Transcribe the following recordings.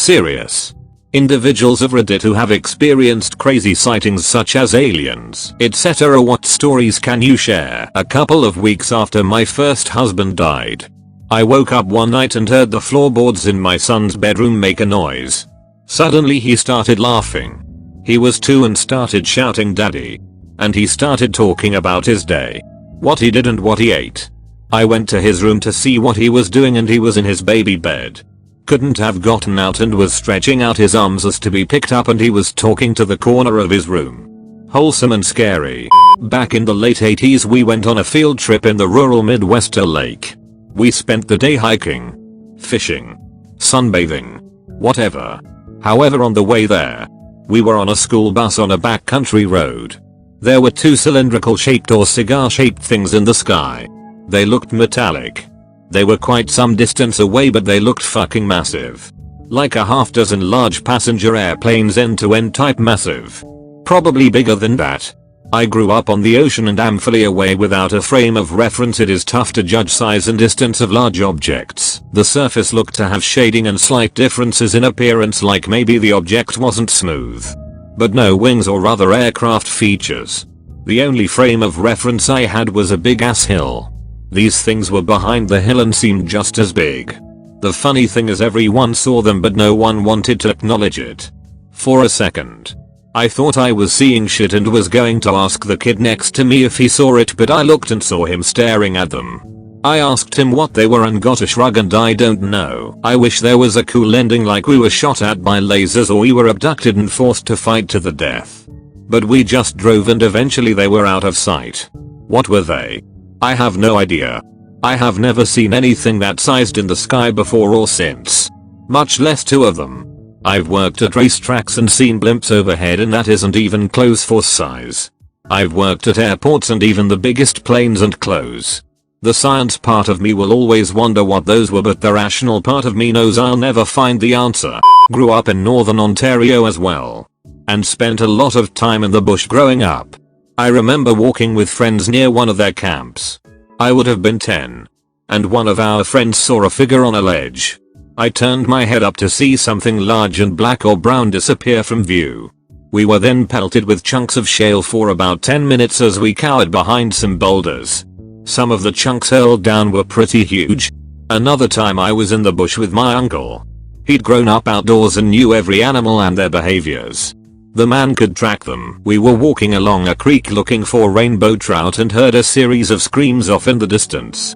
serious. Individuals of Reddit who have experienced crazy sightings such as aliens, etc. What stories can you share? A couple of weeks after my first husband died, I woke up one night and heard the floorboards in my son's bedroom make a noise. Suddenly he started laughing. He was 2 and started shouting "Daddy." And he started talking about his day, what he did and what he ate. I went to his room to see what he was doing and he was in his baby bed. Couldn't have gotten out and was stretching out his arms as to be picked up, and he was talking to the corner of his room. Wholesome and scary. Back in the late 80s we went on a field trip in the rural Midwest to a lake. We spent the day hiking, fishing, sunbathing, whatever. However, on the way there, we were on a school bus on a backcountry road. There were 2 cylindrical shaped or cigar shaped things in the sky. They looked metallic. They were quite some distance away, but they looked fucking massive. Like a half dozen large passenger airplanes, end to end type massive. Probably bigger than that. I grew up on the ocean and am fully aware without a frame of reference it is tough to judge size and distance of large objects. The surface looked to have shading and slight differences in appearance, like maybe the object wasn't smooth. But no wings or other aircraft features. The only frame of reference I had was a big ass hill. These things were behind the hill and seemed just as big. The funny thing is everyone saw them but no one wanted to acknowledge it. For a second, I thought I was seeing shit and was going to ask the kid next to me if he saw it, but I looked and saw him staring at them. I asked him what they were and got a shrug and "I don't know. I wish there was a cool ending, like we were shot at by lasers or we were abducted and forced to fight to the death. But we just drove and eventually they were out of sight." What were they? I have no idea. I have never seen anything that sized in the sky before or since. Much less 2 of them. I've worked at racetracks and seen blimps overhead and that isn't even close for size. I've worked at airports and even the biggest planes and close. The science part of me will always wonder what those were, but the rational part of me knows I'll never find the answer. Grew up in northern Ontario as well. And spent a lot of time in the bush growing up. I remember walking with friends near one of their camps. I would have been 10. And one of our friends saw a figure on a ledge. I turned my head up to see something large and black or brown disappear from view. We were then pelted with chunks of shale for about 10 minutes as we cowered behind some boulders. Some of the chunks hurled down were pretty huge. Another time I was in the bush with my uncle. He'd grown up outdoors and knew every animal and their behaviors. The man could track them. We were walking along a creek looking for rainbow trout and heard a series of screams off in the distance.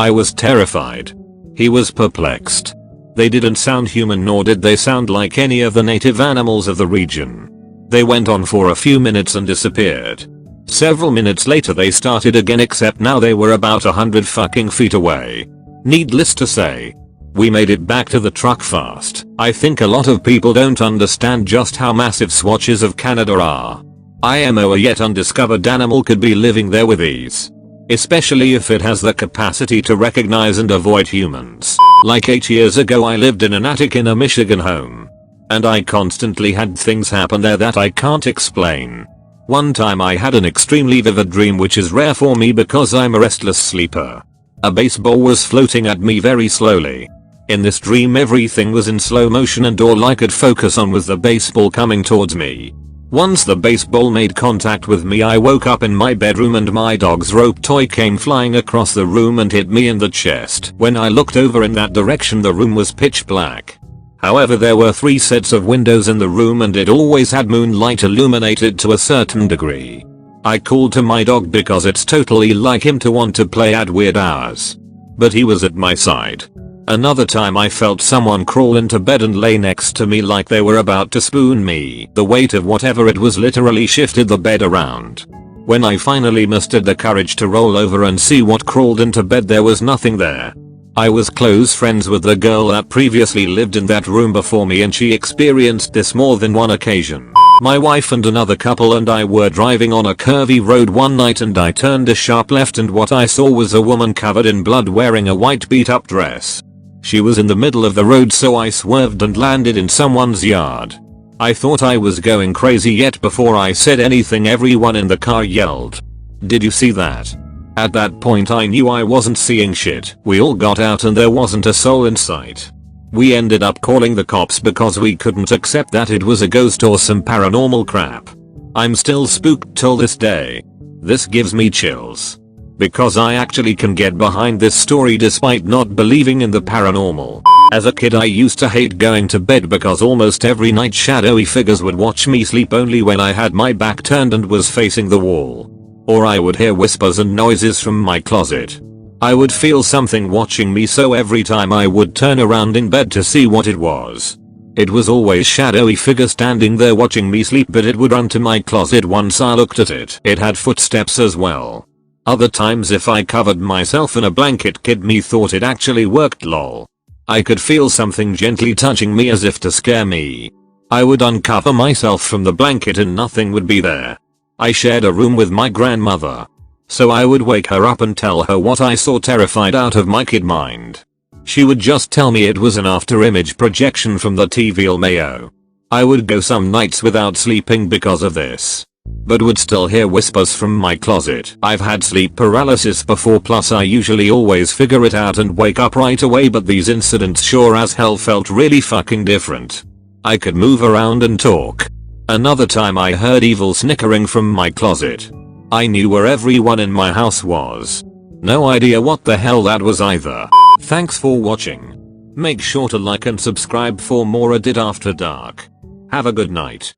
I was terrified. He was perplexed. They didn't sound human, nor did they sound like any of the native animals of the region. They went on for a few minutes and disappeared. Several minutes later they started again, except now they were about 100 fucking feet away. Needless to say, we made it back to the truck fast. I think a lot of people don't understand just how massive swatches of Canada are. IMO, a yet undiscovered animal could be living there with ease. Especially if it has the capacity to recognize and avoid humans. Like 8 years ago I lived in an attic in a Michigan home. And I constantly had things happen there that I can't explain. One time I had an extremely vivid dream, which is rare for me because I'm a restless sleeper. A baseball was floating at me very slowly. In this dream everything was in slow motion and all I could focus on was the baseball coming towards me. Once the baseball made contact with me I woke up in my bedroom and my dog's rope toy came flying across the room and hit me in the chest. When I looked over in that direction the room was pitch black. However, there were 3 sets of windows in the room and it always had moonlight illuminated to a certain degree. I called to my dog because it's totally like him to want to play at weird hours. But he was at my side. Another time I felt someone crawl into bed and lay next to me like they were about to spoon me. The weight of whatever it was literally shifted the bed around. When I finally mustered the courage to roll over and see what crawled into bed, there was nothing there. I was close friends with the girl that previously lived in that room before me and she experienced this more than one occasion. My wife and another couple and I were driving on a curvy road one night and I turned a sharp left and what I saw was a woman covered in blood wearing a white beat up dress. She was in the middle of the road, so I swerved and landed in someone's yard. I thought I was going crazy, yet before I said anything everyone in the car yelled, "Did you see that?" At that point I knew I wasn't seeing shit. We all got out and there wasn't a soul in sight. We ended up calling the cops because we couldn't accept that it was a ghost or some paranormal crap. I'm still spooked till this day. This gives me chills. Because I actually can get behind this story despite not believing in the paranormal. As a kid I used to hate going to bed because almost every night shadowy figures would watch me sleep only when I had my back turned and was facing the wall. Or I would hear whispers and noises from my closet. I would feel something watching me, so every time I would turn around in bed to see what it was. It was always shadowy figure standing there watching me sleep, but it would run to my closet once I looked at it. It had footsteps as well. Other times if I covered myself in a blanket, kid me thought it actually worked, lol. I could feel something gently touching me as if to scare me. I would uncover myself from the blanket and nothing would be there. I shared a room with my grandmother. So I would wake her up and tell her what I saw, terrified out of my kid mind. She would just tell me it was an after image projection from the TV Mayo. I would go some nights without sleeping because of this. But would still hear whispers from my closet. I've had sleep paralysis before, plus I usually always figure it out and wake up right away, but these incidents sure as hell felt really fucking different. I could move around and talk. Another time I heard evil snickering from my closet. I knew where everyone in my house was. No idea what the hell that was either. Thanks for watching. Make sure to like and subscribe for more Reddit After Dark. Have a good night.